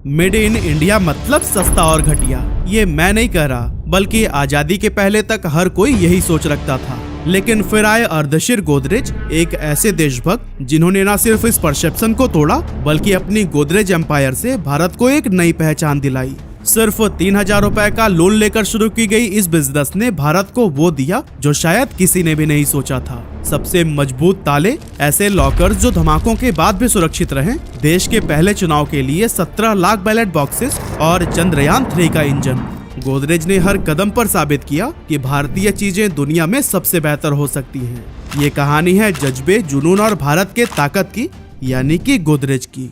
Made in India मतलब सस्ता और घटिया। ये मैं नहीं कह रहा, बल्कि आजादी के पहले तक हर कोई यही सोच रखता था। लेकिन फिर आए अर्देशीर गोदरेज, एक ऐसे देशभक्त जिन्होंने न सिर्फ इस परसेप्शन को तोड़ा, बल्कि अपनी गोदरेज एम्पायर से भारत को एक नई पहचान दिलाई। सिर्फ 3,000 रुपए का लोन लेकर शुरू की गई इस बिजनेस ने भारत को वो दिया जो शायद किसी ने भी नहीं सोचा था। सबसे मजबूत ताले, ऐसे लॉकर्स जो धमाकों के बाद भी सुरक्षित रहें, देश के पहले चुनाव के लिए 17 लाख बैलेट बॉक्सेस और चंद्रयान 3 का इंजन। गोदरेज ने हर कदम पर साबित किया कि भारतीय चीजें दुनिया में सबसे बेहतर हो सकती हैं। ये कहानी है जज्बे, जुनून और भारत के ताकत की, यानी कि गोदरेज की।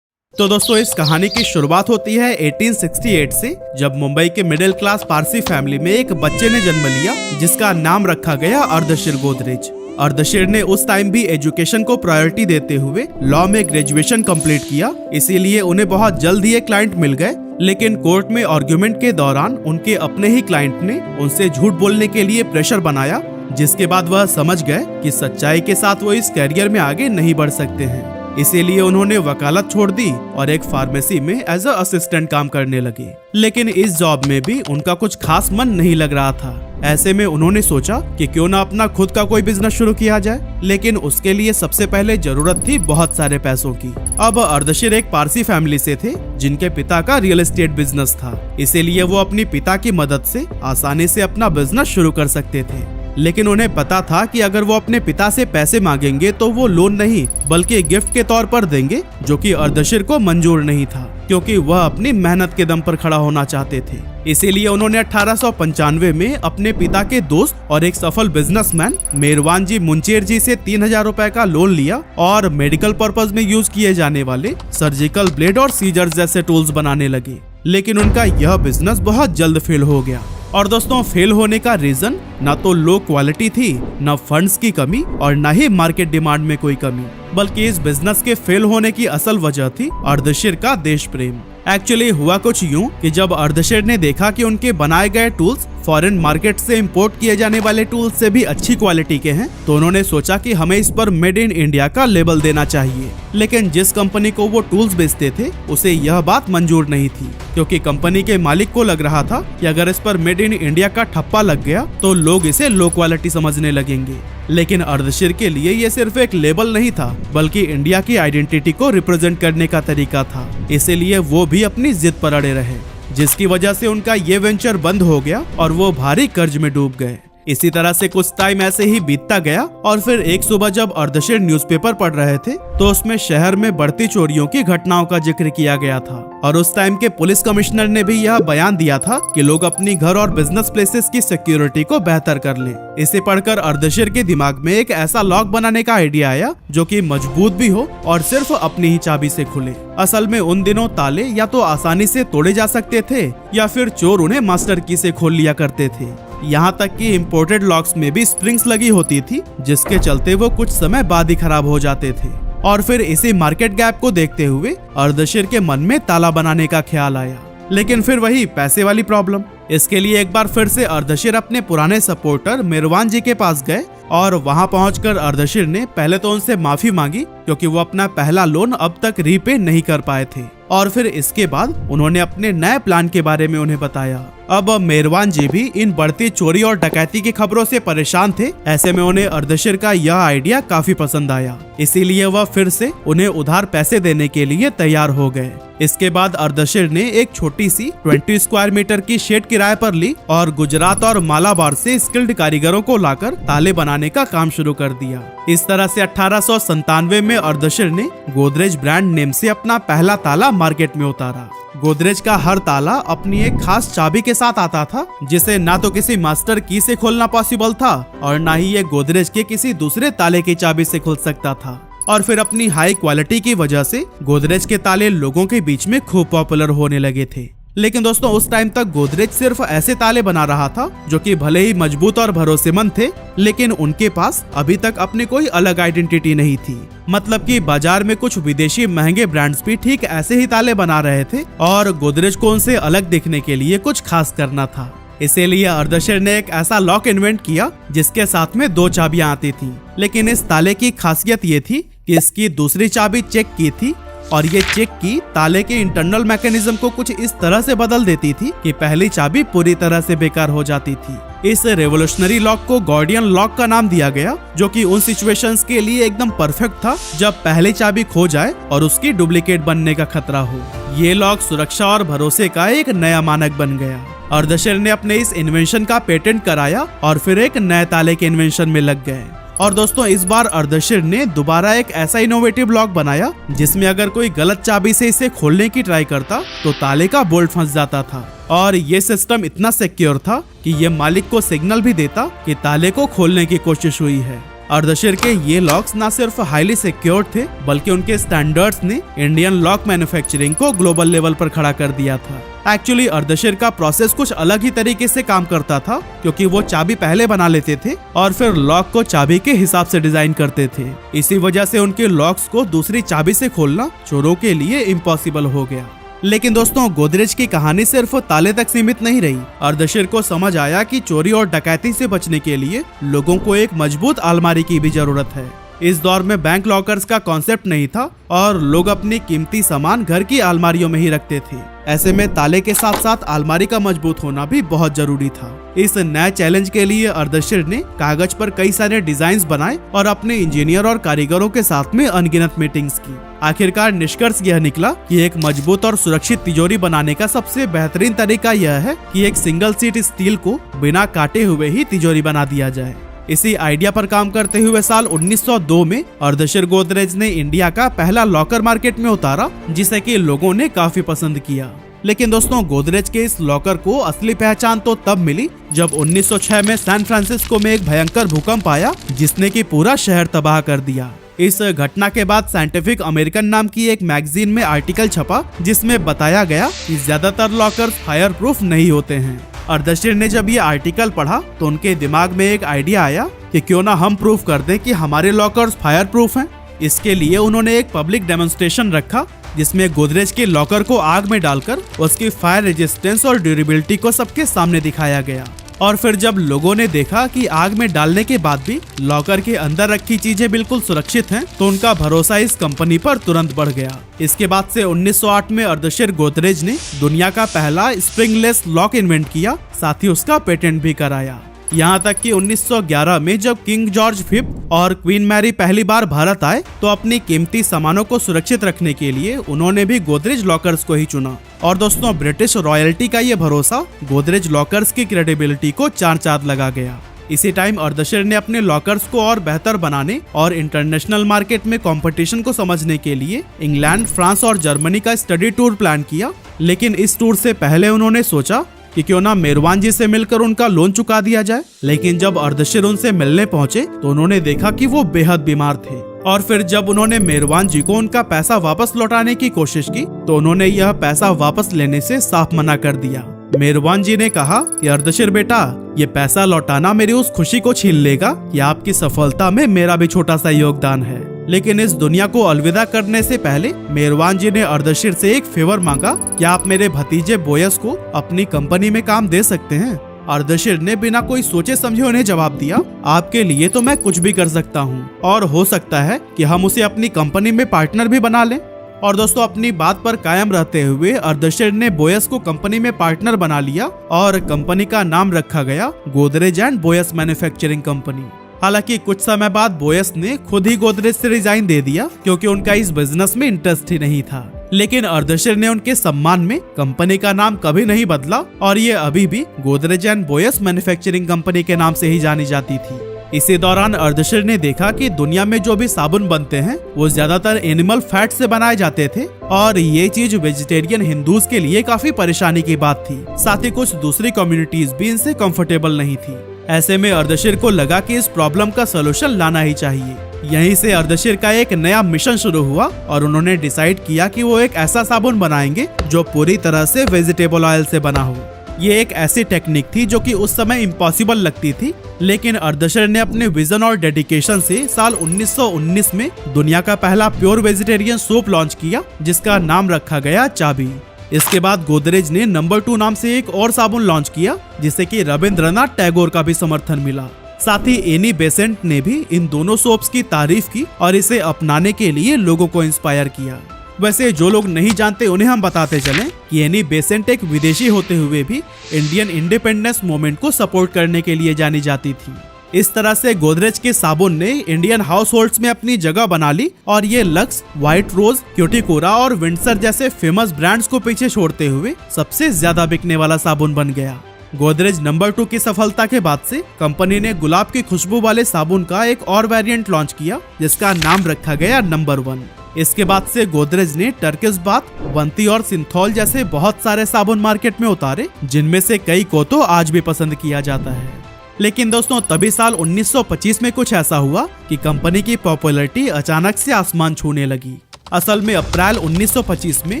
तो दोस्तों, इस कहानी की शुरुआत होती है 1868 से, जब मुंबई के मिडिल क्लास पारसी फैमिली में एक बच्चे ने जन्म लिया जिसका नाम रखा गया अर्देशीर गोदरेज। अर्देशीर ने उस टाइम भी एजुकेशन को प्रायोरिटी देते हुए लॉ में ग्रेजुएशन कंप्लीट किया, इसीलिए उन्हें बहुत जल्द ही एक क्लाइंट मिल गए। लेकिन कोर्ट में आर्गुमेंट के दौरान उनके अपने ही क्लाइंट ने उनसे झूठ बोलने के लिए प्रेशर बनाया, जिसके बाद वह समझ गए कि सच्चाई के साथ वो इस कैरियर में आगे नहीं बढ़ सकते हैं। इसीलिए उन्होंने वकालत छोड़ दी और एक फार्मेसी में एज अ असिस्टेंट काम करने लगे। लेकिन इस जॉब में भी उनका कुछ खास मन नहीं लग रहा था। ऐसे में उन्होंने सोचा कि क्यों ना अपना खुद का कोई बिजनेस शुरू किया जाए, लेकिन उसके लिए सबसे पहले जरूरत थी बहुत सारे पैसों की। अब अर्देशीर एक पारसी फैमिली से थे जिनके पिता का रियल एस्टेट बिजनेस था, इसीलिए वो अपनी पिता की मदद से आसानी से अपना बिजनेस शुरू कर सकते थे। लेकिन उन्हें पता था कि अगर वो अपने पिता से पैसे मांगेंगे तो वो लोन नहीं बल्कि गिफ्ट के तौर पर देंगे, जो कि अर्देशीर को मंजूर नहीं था, क्योंकि वह अपनी मेहनत के दम पर खड़ा होना चाहते थे। इसीलिए उन्होंने 1895 में अपने पिता के दोस्त और एक सफल बिजनेसमैन मेरवान जी मुंचेर जी से 3,000 रुपए का लोन लिया और मेडिकल पर्पज में यूज किए जाने वाले सर्जिकल ब्लेड और सीजर्स जैसे टूल्स बनाने लगे। लेकिन उनका यह बिजनेस बहुत जल्द फेल हो गया। और दोस्तों, फेल होने का रीजन ना तो लो क्वालिटी थी, ना फंड्स की कमी और ना ही मार्केट डिमांड में कोई कमी, बल्कि इस बिजनेस के फेल होने की असल वजह थी अर्देशीर का देश प्रेम। एक्चुअली हुआ कुछ यूं कि जब अर्देशीर ने देखा कि उनके बनाए गए टूल्स फॉरेन मार्केट से इंपोर्ट किए जाने वाले टूल्स से भी अच्छी क्वालिटी के हैं, तो उन्होंने सोचा कि हमें इस पर मेड इन इंडिया का लेबल देना चाहिए। लेकिन जिस कंपनी को वो टूल्स बेचते थे उसे यह बात मंजूर नहीं थी, क्योंकि कंपनी के मालिक को लग रहा था कि अगर इस पर मेड इन इंडिया का ठप्पा लग गया तो लोग इसे लो क्वालिटी समझने लगेंगे। लेकिन अर्देशीर के लिए ये सिर्फ एक लेबल नहीं था, बल्कि इंडिया की आइडेंटिटी को रिप्रेजेंट करने का तरीका था। इसीलिए वो भी अपनी जिद पर अड़े रहे, जिसकी वजह से उनका ये वेंचर बंद हो गया और वो भारी कर्ज में डूब गए। इसी तरह से कुछ टाइम ऐसे ही बीतता गया और फिर एक सुबह जब अर्देशीर न्यूज़पेपर पढ़ रहे थे तो उसमें शहर में बढ़ती चोरियों की घटनाओं का जिक्र किया गया था। और उस टाइम के पुलिस कमिश्नर ने भी यह बयान दिया था कि लोग अपनी घर और बिजनेस प्लेसेस की सिक्योरिटी को बेहतर कर लें। इसे पढ़कर अर्देशीर के दिमाग में एक ऐसा लॉक बनाने का आइडिया आया जो कि मजबूत भी हो और सिर्फ अपनी ही चाबी से खुले। असल में उन दिनों ताले या तो आसानी से तोड़े जा सकते थे या फिर चोर उन्हें मास्टर की से खोल लिया करते थे। यहाँ तक कि इम्पोर्टेड लॉक्स में भी स्प्रिंग्स लगी होती थी, जिसके चलते वो कुछ समय बाद ही खराब हो जाते थे। और फिर इसी मार्केट गैप को देखते हुए अर्देशीर के मन में ताला बनाने का ख्याल आया। लेकिन फिर वही पैसे वाली प्रॉब्लम। इसके लिए एक बार फिर से अर्देशीर अपने पुराने सपोर्टर मेरवान जी के पास गए और वहां पहुंचकर अर्देशीर ने पहले तो उनसे माफी मांगी, क्योंकि वो अपना पहला लोन अब तक रीपे नहीं कर पाए थे। और फिर इसके बाद उन्होंने अपने नए प्लान के बारे में उन्हें बताया। अब मेरवान जी भी इन बढ़ती चोरी और डकैती की खबरों से परेशान थे। ऐसे में उन्हें अर्देशीर का यह आइडिया काफी पसंद आया, इसीलिए वह फिर से उन्हें उधार पैसे देने के लिए तैयार हो गए। इसके बाद अर्देशीर ने एक छोटी सी 20 स्क्वायर मीटर की शेड किराए पर ली और गुजरात और मालाबार से स्किल्ड कारीगरों को लाकर ताले बनाने का काम शुरू कर दिया। इस तरह से 1897 में अर्देशीर ने गोदरेज ब्रांड नेम से अपना पहला ताला मार्केट में उतारा। गोदरेज का हर ताला अपनी एक खास चाबी के साथ आता था, जिसे ना तो किसी मास्टर की से खोलना पॉसिबल था और ना ही ये गोदरेज के किसी दूसरे ताले की चाबी से खुल सकता था। और फिर अपनी हाई क्वालिटी की वजह से गोदरेज के ताले लोगों के बीच में खूब पॉपुलर होने लगे थे। लेकिन दोस्तों, उस टाइम तक गोदरेज सिर्फ ऐसे ताले बना रहा था जो कि भले ही मजबूत और भरोसेमंद थे, लेकिन उनके पास अभी तक अपनी कोई अलग आइडेंटिटी नहीं थी। मतलब कि बाजार में कुछ विदेशी महंगे ब्रांड्स भी ठीक ऐसे ही ताले बना रहे थे और गोदरेज को उनसे अलग दिखने के लिए कुछ खास करना था। इसीलिए अर्देशीर ने एक ऐसा लॉक इन्वेंट किया जिसके साथ में 2 चाबियां आती थी। लेकिन इस ताले की खासियत ये थी कि इसकी दूसरी चाबी चेक की थी और ये चेक की ताले के इंटरनल मैकेनिज्म को कुछ इस तरह से बदल देती थी कि पहली चाबी पूरी तरह से बेकार हो जाती थी। इस रेवोल्यूशनरी लॉक को गॉर्डियन लॉक का नाम दिया गया, जो कि उन सिचुएशंस के लिए एकदम परफेक्ट था जब पहली चाबी खो जाए और उसकी डुप्लीकेट बनने का खतरा हो। ये लॉक सुरक्षा और भरोसे का एक नया मानक बन गया। अर्देशीर ने अपने इस इन्वेंशन का पेटेंट कराया और फिर एक नए ताले के इन्वेंशन में लग गए। और दोस्तों, इस बार अर्देशीर ने दोबारा एक ऐसा इनोवेटिव लॉक बनाया जिसमें अगर कोई गलत चाबी से इसे खोलने की ट्राई करता तो ताले का बोल्ट फंस जाता था। और ये सिस्टम इतना सिक्योर था कि ये मालिक को सिग्नल भी देता कि ताले को खोलने की कोशिश हुई है। अर्देशीर के ये लॉक्स न सिर्फ हाईली सिक्योर थे, बल्कि उनके स्टैंडर्ड्स ने इंडियन लॉक मैन्युफैक्चरिंग को ग्लोबल लेवल पर खड़ा कर दिया था। एक्चुअली अर्देशीर का प्रोसेस कुछ अलग ही तरीके से काम करता था, क्योंकि वो चाबी पहले बना लेते थे और फिर लॉक को चाबी के हिसाब से डिजाइन करते थे। इसी वजह से उनके लॉक्स को दूसरी चाबी से खोलना चोरों के लिए इम्पॉसिबल हो गया। लेकिन दोस्तों, गोदरेज की कहानी सिर्फ ताले तक सीमित नहीं रही। अर्देशीर को समझ आया कि चोरी और डकैती से बचने के लिए लोगों को एक मजबूत अलमारी की भी जरूरत है। इस दौर में बैंक लॉकर्स का कॉन्सेप्ट नहीं था और लोग अपनी कीमती सामान घर की अलमारियों में ही रखते थे। ऐसे में ताले के साथ साथ अलमारी का मजबूत होना भी बहुत जरूरी था। इस नए चैलेंज के लिए अर्देशीर ने कागज पर कई सारे डिजाइन्स बनाए और अपने इंजीनियर और कारीगरों के साथ में अनगिनत मीटिंग्स की। आखिरकार निष्कर्ष यह निकला कि एक मजबूत और सुरक्षित तिजोरी बनाने का सबसे बेहतरीन तरीका यह है कि एक सिंगल सीट स्टील को बिना काटे हुए ही तिजोरी बना दिया जाए। इसी आइडिया पर काम करते हुए साल 1902 में अर्देशीर गोदरेज ने इंडिया का पहला लॉकर मार्केट में उतारा, जिसे कि लोगों ने काफी पसंद किया। लेकिन दोस्तों, गोदरेज के इस लॉकर को असली पहचान तो तब मिली जब 1906 में सैन फ्रांसिस्को में एक भयंकर भूकंप आया, जिसने कि पूरा शहर तबाह कर दिया। इस घटना के बाद साइंटिफिक अमेरिकन नाम की एक मैगजीन में आर्टिकल छपा, जिसमें बताया गया कि ज्यादातर लॉकर फायर प्रूफ नहीं होते हैं। अर्देशीर ने जब ये आर्टिकल पढ़ा तो उनके दिमाग में एक आइडिया आया कि क्यों ना हम प्रूफ कर दें कि हमारे लॉकर्स फायर प्रूफ हैं। इसके लिए उन्होंने एक पब्लिक डेमोन्स्ट्रेशन रखा, जिसमें गोदरेज के लॉकर को आग में डालकर उसकी फायर रेजिस्टेंस और ड्यूरेबिलिटी को सबके सामने दिखाया गया। और फिर जब लोगों ने देखा कि आग में डालने के बाद भी लॉकर के अंदर रखी चीजें बिल्कुल सुरक्षित हैं, तो उनका भरोसा इस कंपनी पर तुरंत बढ़ गया। इसके बाद से 1908 में अर्देशीर गोदरेज ने दुनिया का पहला स्प्रिंगलेस लॉक इन्वेंट किया, साथ ही उसका पेटेंट भी कराया। यहाँ तक कि 1911 में जब किंग जॉर्ज V और क्वीन मैरी पहली बार भारत आए तो अपनी कीमती सामानों को सुरक्षित रखने के लिए उन्होंने भी गोदरेज लॉकर्स को ही चुना। और दोस्तों, ब्रिटिश रॉयल्टी का ये भरोसा गोदरेज लॉकर्स की क्रेडिबिलिटी को चार चांद लगा गया। इसी टाइम अर्देशीर ने अपने लॉकर्स को और बेहतर बनाने और इंटरनेशनल मार्केट में कंपटीशन को समझने के लिए इंग्लैंड, फ्रांस और जर्मनी का स्टडी टूर प्लान किया। लेकिन इस टूर से पहले उन्होंने सोचा कि क्यों ना मेरवान जी से मिलकर उनका लोन चुका दिया जाए। लेकिन जब अर्देशीर उनसे मिलने पहुंचे तो उन्होंने देखा कि वो बेहद बीमार थे। और फिर जब उन्होंने मेरवान जी को उनका पैसा वापस लौटाने की कोशिश की तो उन्होंने यह पैसा वापस लेने से साफ मना कर दिया। मेरवान जी ने कहा कि अर्देशीर बेटा, ये पैसा लौटाना मेरी उस खुशी को छीन लेगा कि आपकी सफलता में मेरा भी छोटा सा योगदान है। लेकिन इस दुनिया को अलविदा करने से पहले मेरवान जी ने अर्देशीर से एक फेवर मांगा कि आप मेरे भतीजे बोयस को अपनी कंपनी में काम दे सकते हैं। अर्देशीर ने बिना कोई सोचे समझे उन्हें जवाब दिया, आपके लिए तो मैं कुछ भी कर सकता हूँ और हो सकता है कि हम उसे अपनी कंपनी में पार्टनर भी बना लें। और दोस्तों, अपनी बात पर कायम रहते हुए अर्देशीर ने बोयस को कंपनी में पार्टनर बना लिया और कंपनी का नाम रखा गया Godrej and Boyce manufacturing company. हालांकि कुछ समय बाद बोयस ने खुद ही गोदरेज से रिजाइन दे दिया, क्योंकि उनका इस बिजनेस में इंटरेस्ट ही नहीं था। लेकिन अर्देशीर ने उनके सम्मान में कंपनी का नाम कभी नहीं बदला और ये अभी भी Godrej and Boyce manufacturing company के नाम से ही जानी जाती थी। इसी दौरान अर्देशीर ने देखा कि दुनिया में जो भी साबुन बनते हैं वो ज्यादातर एनिमल फैट से बनाए जाते थे और ये चीज वेजिटेरियन हिंदूज के लिए काफी परेशानी की बात थी। साथ ही कुछ दूसरी कम्युनिटीज भी इनसे कंफर्टेबल नहीं थी। ऐसे में अर्देशीर को लगा कि इस प्रॉब्लम का सलूशन लाना ही चाहिए। यहीं से अर्देशीर का एक नया मिशन शुरू हुआ और उन्होंने डिसाइड किया कि वो एक ऐसा साबुन बनाएंगे जो पूरी तरह से वेजिटेबल ऑयल से बना हो। ये एक ऐसी टेक्निक थी जो कि उस समय इम्पॉसिबल लगती थी, लेकिन अर्देशीर ने अपने विजन और डेडिकेशन से साल 1919 में दुनिया का पहला प्योर वेजिटेरियन सोप लॉन्च किया, जिसका नाम रखा गया चाबी। इसके बाद गोदरेज ने नंबर 2 नाम से एक और साबुन लॉन्च किया, जिसे कि रविंद्रनाथ टैगोर का भी समर्थन मिला। साथ ही एनी बेसेंट ने भी इन दोनों सोप्स की तारीफ की और इसे अपनाने के लिए लोगों को इंस्पायर किया। वैसे जो लोग नहीं जानते उन्हें हम बताते चलें कि एनी बेसेंट एक विदेशी होते हुए भी इंडियन इंडिपेंडेंस मूवमेंट को सपोर्ट करने के लिए जानी जाती थी। इस तरह से गोदरेज के साबुन ने इंडियन हाउस होल्ड्स में अपनी जगह बना ली और ये लक्स, व्हाइट रोज, क्यूटिकोरा और विंडसर जैसे फेमस ब्रांड्स को पीछे छोड़ते हुए सबसे ज्यादा बिकने वाला साबुन बन गया। गोदरेज नंबर 2 की सफलता के बाद से कंपनी ने गुलाब की खुशबू वाले साबुन का एक और वेरिएंट लॉन्च किया जिसका नाम रखा गया नंबर 1। इसके बाद से गोदरेज ने टर्किश बाथ, बंती और सिंथॉल जैसे बहुत सारे साबुन मार्केट में उतारे, जिनमें से कई को तो आज भी पसंद किया जाता है। लेकिन दोस्तों तभी साल 1925 में कुछ ऐसा हुआ कि कंपनी की पॉपुलैरिटी अचानक से आसमान छूने लगी। असल में अप्रैल 1925 में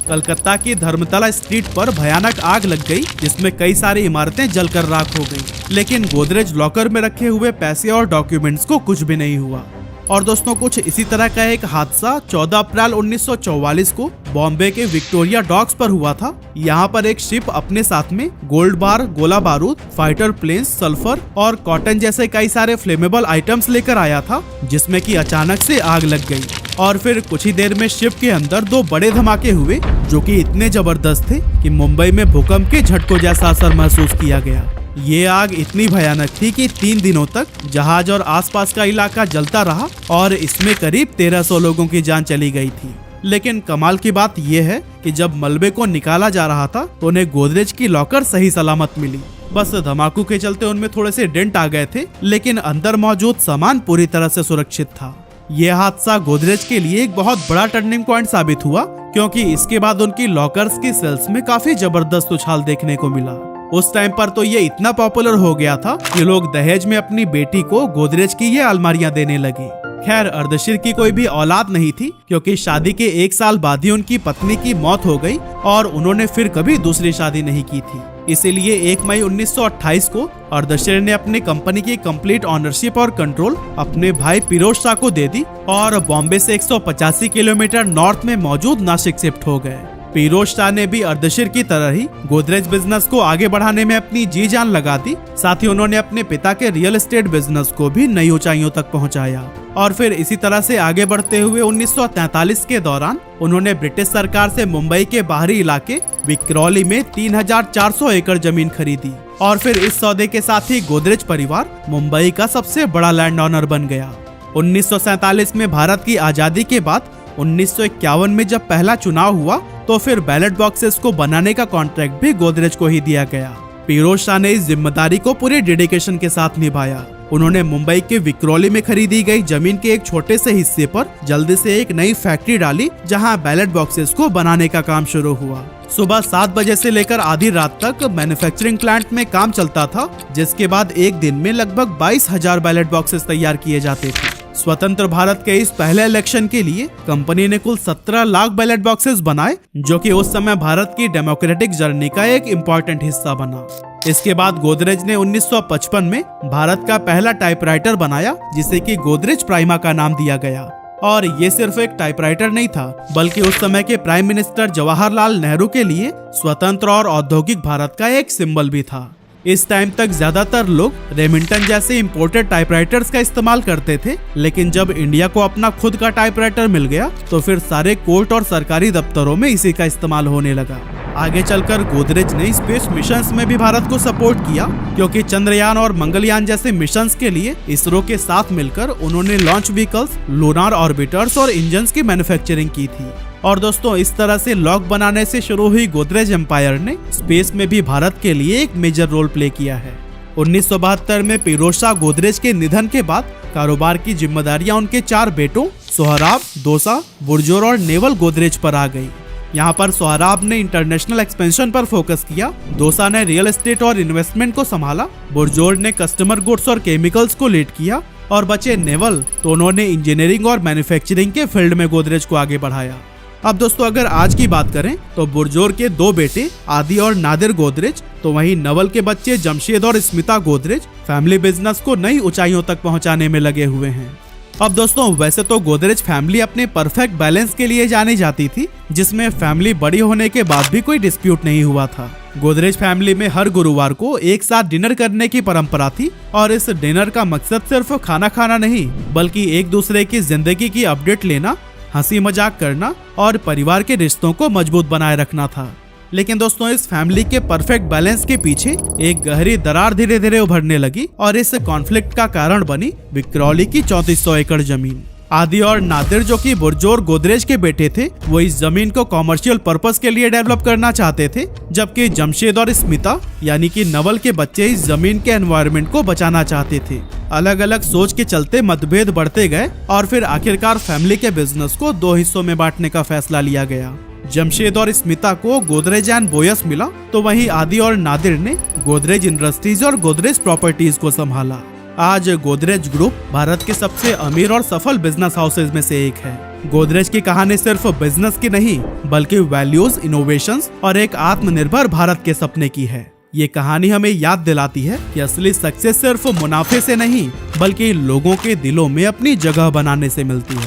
कलकत्ता की धर्मतला स्ट्रीट पर भयानक आग लग गई, जिसमें कई सारी इमारतें जलकर राख हो गई। लेकिन गोदरेज लॉकर में रखे हुए पैसे और डॉक्यूमेंट्स को कुछ भी नहीं हुआ। और दोस्तों कुछ इसी तरह का एक हादसा 14 अप्रैल 1944 को बॉम्बे के विक्टोरिया डॉक्स पर हुआ था। यहाँ पर एक शिप अपने साथ में गोल्ड बार, गोला बारूद, फाइटर प्लेन्स, सल्फर और कॉटन जैसे कई सारे फ्लेमेबल आइटम्स लेकर आया था, जिसमें कि अचानक से आग लग गई। और फिर कुछ ही देर में शिप के अंदर 2 बड़े धमाके हुए जो कि इतने जबरदस्त थे कि मुंबई में भूकंप के झटकों जैसा असर महसूस किया गया। ये आग इतनी भयानक थी कि 3 दिनों तक जहाज और आसपास का इलाका जलता रहा और इसमें करीब 1300 लोगों की जान चली गई थी। लेकिन कमाल की बात यह है कि जब मलबे को निकाला जा रहा था तो उन्हें गोदरेज की लॉकर सही सलामत मिली। बस धमाकों के चलते उनमें थोड़े से डेंट आ गए थे, लेकिन अंदर मौजूद सामान पूरी तरह से सुरक्षित था। यह हादसा गोदरेज के लिए एक बहुत बड़ा टर्निंग पॉइंट साबित हुआ, क्योंकि इसके बाद उनकी लॉकर्स की सेल्स में काफी जबरदस्त उछाल देखने को मिला। उस टाइम पर तो ये इतना पॉपुलर हो गया था कि लोग दहेज में अपनी बेटी को गोदरेज की ये अलमारियां देने लगे। खैर अर्देशीर की कोई भी औलाद नहीं थी, क्योंकि शादी के 1 साल बाद ही उनकी पत्नी की मौत हो गई और उन्होंने फिर कभी दूसरी शादी नहीं की थी। इसीलिए 1 मई 1928 को अर्देशीर ने अपनी कंपनी की कंप्लीट ऑनरशिप और कंट्रोल अपने भाई फिरोज शाह को दे दी और बॉम्बे से 185 किलोमीटर नॉर्थ में मौजूद नासिक शिफ्ट हो गए। फिरोज शाह ने भी अर्देशीर की तरह ही गोदरेज बिजनेस को आगे बढ़ाने में अपनी जी जान लगा दी। साथ ही उन्होंने अपने पिता के रियल एस्टेट बिजनेस को भी नई ऊंचाइयों तक पहुंचाया। और फिर इसी तरह से आगे बढ़ते हुए 1943 के दौरान उन्होंने ब्रिटिश सरकार से मुंबई के बाहरी इलाके विक्रोली में 3400 एकड़ जमीन खरीदी। और फिर इस सौदे के साथ ही गोदरेज परिवार मुंबई का सबसे बड़ा लैंड ओनर बन गया। 1947 में भारत की आजादी के बाद 1951 में जब पहला चुनाव हुआ तो फिर बैलेट बॉक्सेस को बनाने का कॉन्ट्रैक्ट भी गोदरेज को ही दिया गया। फिरोज शाह ने इस जिम्मेदारी को पूरे डेडिकेशन के साथ निभाया। उन्होंने मुंबई के विक्रोली में खरीदी गई जमीन के एक छोटे से हिस्से पर जल्दी से एक नई फैक्ट्री डाली, जहां बैलेट बॉक्सेस को बनाने का काम शुरू हुआ। सुबह 7 बजे से लेकर आधी रात तक मैन्युफैक्चरिंग प्लांट में काम चलता था, जिसके बाद एक दिन में लगभग 22,000 बैलेट बॉक्सेस तैयार किए जाते थे। स्वतंत्र भारत के इस पहले इलेक्शन के लिए कंपनी ने कुल 17 लाख बैलेट बॉक्सेस बनाए, जो कि उस समय भारत की डेमोक्रेटिक जर्नी का एक इम्पोर्टेंट हिस्सा बना। इसके बाद गोदरेज ने 1955 में भारत का पहला टाइपराइटर बनाया, जिसे कि गोदरेज प्राइमा का नाम दिया गया। और ये सिर्फ एक टाइपराइटर नहीं था, बल्कि उस समय के प्राइम मिनिस्टर जवाहरलाल नेहरू के लिए स्वतंत्र और औद्योगिक भारत का एक सिंबल भी था। इस टाइम तक ज्यादातर लोग रेमिंगटन जैसे इंपोर्टेड टाइपराइटर्स का इस्तेमाल करते थे, लेकिन जब इंडिया को अपना खुद का टाइपराइटर मिल गया तो फिर सारे कोर्ट और सरकारी दफ्तरों में इसी का इस्तेमाल होने लगा। आगे चलकर गोदरेज ने स्पेस मिशंस में भी भारत को सपोर्ट किया, क्योंकि चंद्रयान और मंगलयान जैसे मिशंस के लिए इसरो के साथ मिलकर उन्होंने लॉन्च व्हीकल्स, लूनार ऑर्बिटर्स और इंजन्स की मैन्युफैक्चरिंग की थी। और दोस्तों इस तरह से लॉक बनाने से शुरू हुई गोदरेज एम्पायर ने स्पेस में भी भारत के लिए एक मेजर रोल प्ले किया है। 1972 में फिरोज शाह गोदरेज के निधन के बाद कारोबार की जिम्मेदारियां उनके 4 बेटों सोहराब, दोसा, बुरजोर और नेवल गोदरेज पर आ गई। यहाँ पर सोहराब ने इंटरनेशनल एक्सपेंशन पर फोकस किया, दोसा ने रियल एस्टेट और इन्वेस्टमेंट को संभाला, बुरजोर ने कस्टमर गुड्स और केमिकल्स को लीड किया और बचे नेवल तो उन्होंने इंजीनियरिंग और मैन्युफैक्चरिंग के फील्ड में गोदरेज को आगे बढ़ाया। अब दोस्तों अगर आज की बात करें तो बुरजोर के 2 बेटे आदि और नादिर गोदरेज, तो वहीं नवल के बच्चे जमशेद और स्मिता गोदरेज फैमिली बिजनेस को नई ऊंचाइयों तक पहुंचाने में लगे हुए हैं। अब दोस्तों वैसे तो गोदरेज फैमिली अपने परफेक्ट बैलेंस के लिए जानी जाती थी, जिसमें फैमिली बड़ी होने के बाद भी कोई डिस्प्यूट नहीं हुआ था। गोदरेज फैमिली में हर गुरुवार को एक साथ डिनर करने की परंपरा थी और इस डिनर का मकसद सिर्फ खाना खाना नहीं, बल्कि एक दूसरे की जिंदगी की अपडेट लेना हंसी मजाक करना और परिवार के रिश्तों को मजबूत बनाए रखना था। लेकिन दोस्तों इस फैमिली के परफेक्ट बैलेंस के पीछे एक गहरी दरार धीरे धीरे उभरने लगी और इस कॉन्फ्लिक्ट का कारण बनी विक्रोली की 3400 एकड़ जमीन। आदि और नादिर जो कि बुरजोर गोदरेज के बेटे थे, वो इस जमीन को कॉमर्शियल पर्पस के लिए डेवलप करना चाहते थे, जबकि जमशेद और स्मिता यानी कि नवल के बच्चे इस जमीन के एनवायरनमेंट को बचाना चाहते थे। अलग अलग सोच के चलते मतभेद बढ़ते गए और फिर आखिरकार फैमिली के बिजनेस को 2 हिस्सों में बांटने का फैसला लिया गया। जमशेद और स्मिता को गोदरेज एंड बोयस मिला, तो वहीं आदि और नादिर ने गोदरेज इंडस्ट्रीज और गोदरेज प्रॉपर्टीज को संभाला। आज गोदरेज ग्रुप भारत के सबसे अमीर और सफल बिजनेस हाउसेज में से एक है। गोदरेज की कहानी सिर्फ बिजनेस की नहीं, बल्कि वैल्यूज, इनोवेशंस और एक आत्मनिर्भर भारत के सपने की है। ये कहानी हमें याद दिलाती है कि असली सक्सेस सिर्फ मुनाफे से नहीं, बल्कि लोगों के दिलों में अपनी जगह बनाने से मिलती है।